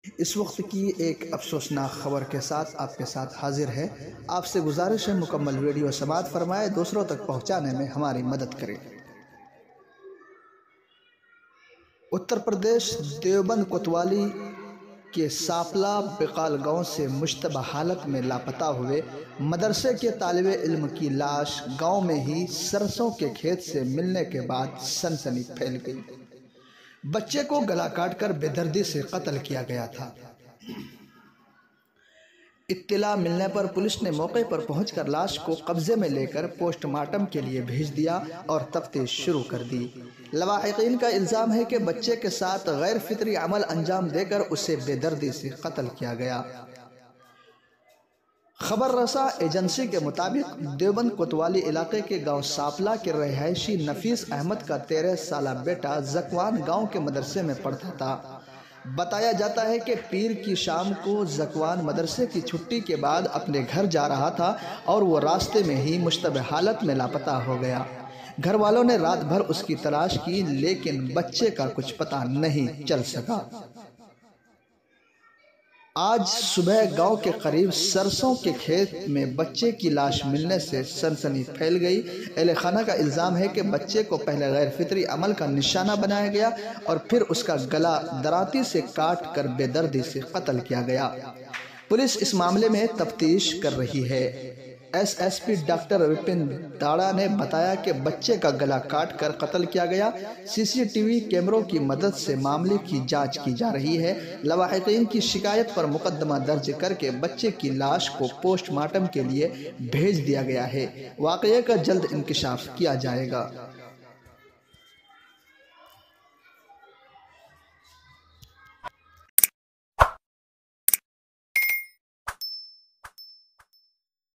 इस वक्त की एक अफसोसनाक खबर के साथ आपके साथ हाजिर है। आपसे गुजारिश है मुकम्मल वीडियो समाअत फरमाए, दूसरों तक पहुंचाने में हमारी मदद करें। उत्तर प्रदेश देवबंद कोतवाली के सापला बेकाल गांव से मुश्तबा हालत में लापता हुए मदरसे के तालिबे इल्म की लाश गांव में ही सरसों के खेत से मिलने के बाद सनसनी फैल गई। बच्चे को गला काटकर बेदर्दी से कत्ल किया गया था। इत्तिला मिलने पर पुलिस ने मौके पर पहुंचकर लाश को कब्जे में लेकर पोस्टमार्टम के लिए भेज दिया और तफ्तीश शुरू कर दी। लवाहिकीन का इल्ज़ाम है कि बच्चे के साथ गैर फितरी अमल अंजाम देकर उसे बेदर्दी से कत्ल किया गया। खबर रसा एजेंसी के मुताबिक देवबंद कोतवाली इलाके के गांव सापला के रहायशी नफीस अहमद का 13 साला बेटा जकवान गांव के मदरसे में पढ़ता था। बताया जाता है कि पीर की शाम को जकवान मदरसे की छुट्टी के बाद अपने घर जा रहा था और वो रास्ते में ही मुश्तबह हालत में लापता हो गया। घर वालों ने रात भर उसकी तलाश की, लेकिन बच्चे का कुछ पता नहीं चल सका। आज सुबह गांव के करीब सरसों के खेत में बच्चे की लाश मिलने से सनसनी फैल गई। अहले खाना का इल्ज़ाम है कि बच्चे को पहले गैर फितरी अमल का निशाना बनाया गया और फिर उसका गला दराती से काट कर बेदर्दी से कत्ल किया गया। पुलिस इस मामले में तफ्तीश कर रही है। एसएसपी डॉक्टर विपिन दाड़ा ने बताया कि बच्चे का गला काट कर कत्ल किया गया। सीसीटीवी कैमरों की मदद से मामले की जांच की जा रही है। लवाहिकीन की शिकायत पर मुकदमा दर्ज करके बच्चे की लाश को पोस्टमार्टम के लिए भेज दिया गया है। वाक़ये का जल्द इंकशाफ किया जाएगा।